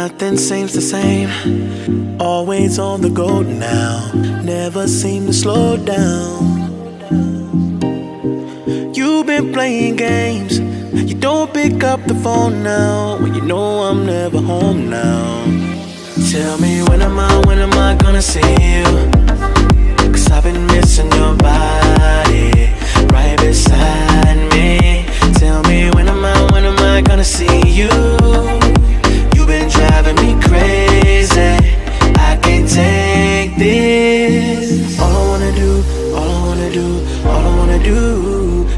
nothing seems the same. Always on the go now, never seem to slow down. You've been playing games, you don't pick up the phone now, when you know I'm never home now. Tell me when am I gonna see you? 'Cause I've been missing your body right beside me. Tell me when am I gonna see you? You've been driving me crazy, I can't take this. All I wanna do, all I wanna do, all I wanna do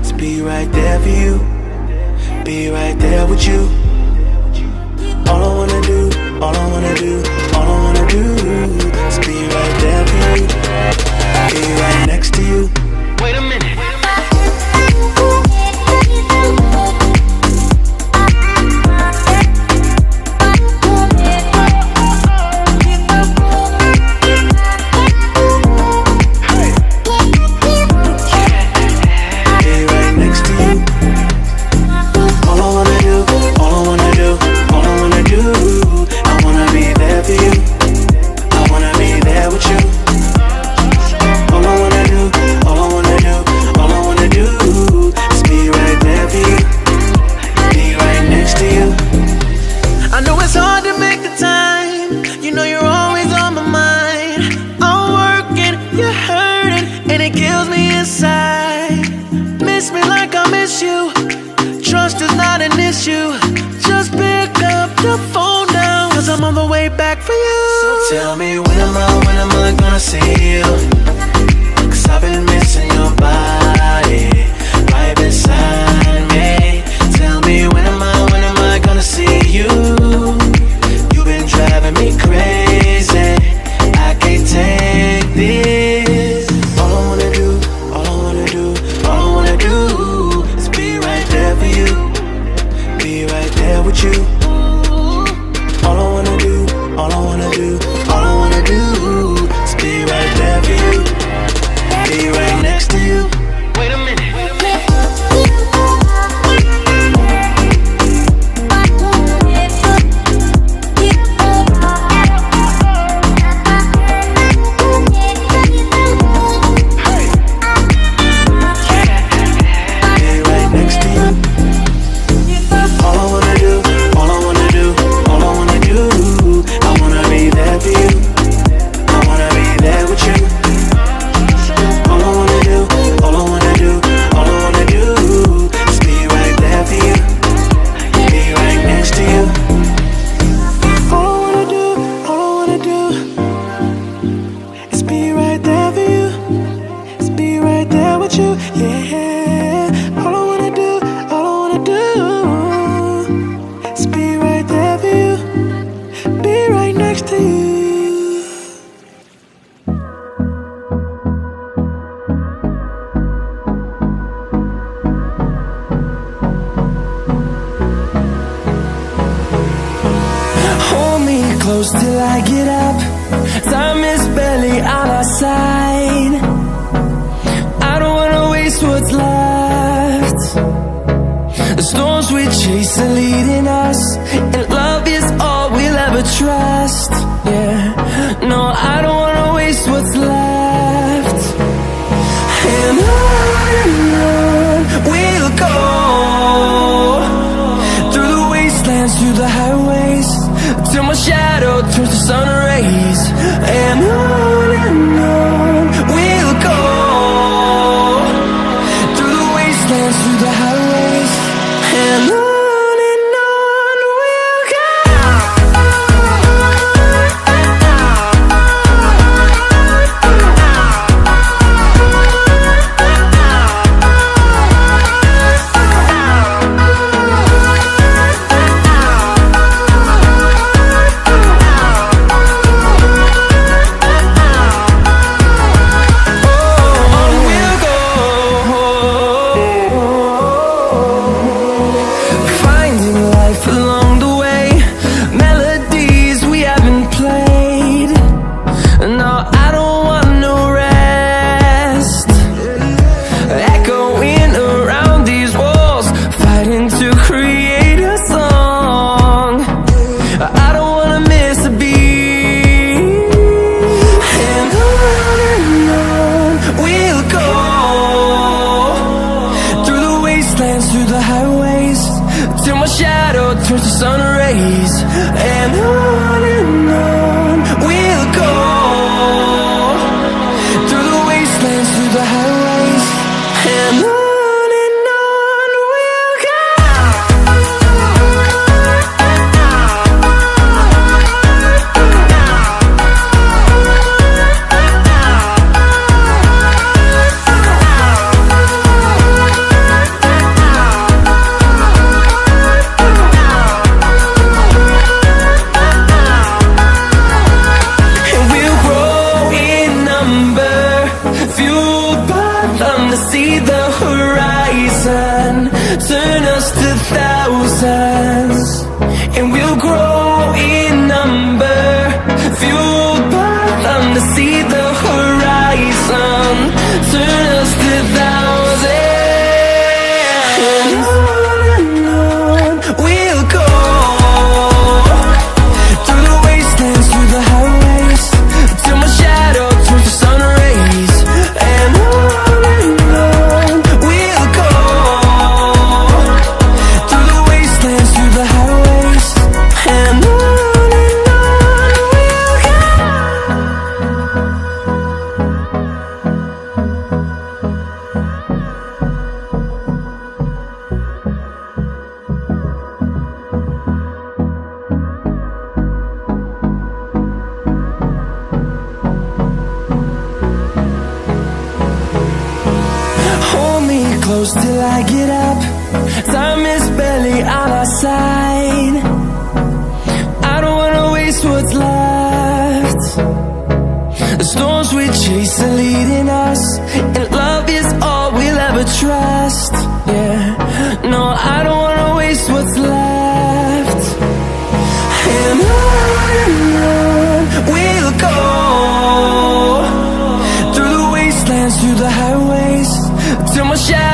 is be right there for you, be right there with you. All I wanna do, all I wanna do, all I wanna do is be right there for you, be right next to you. Wait a minute. Tell me when am I gonna see you? 'Cause I've been missing your body right beside me. Tell me when am I gonna see you? You've been driving me crazy, I can't take this. All I wanna do, all I wanna do, all I wanna do is be right there for you, be right there with you. All I wanna do, all I wanna do, all I wanna do is be right there for you, be right next to you. Wait a minute. Close till I get up, time is barely on our side. I don't wanna waste what's left. The storms we chase are leading us, and love is all we'll ever trust. Yeah, no, I don't wanna waste what's left. And on we'll go, through the wastelands, through the highways, till my shadow turns to sun rays. And on we'll go, through the wastelands, through the highways. And on we'll go. through the highways, and on we'll go. See the horizon, turn us to thousands, and we'll grow in number, fueled by them to see the horizon, turn us to thousands, and on we'll go, through the wastelands, through the highways, till my shadow turns to sun rays, and on close till I get up. Time is barely on our side. I don't wanna waste what's left. The storms we chase are leading us, and love is all we'll ever trust. Yeah, no, I don't wanna waste what's left. And on we'll go, through the wastelands, through the highways, till my shadow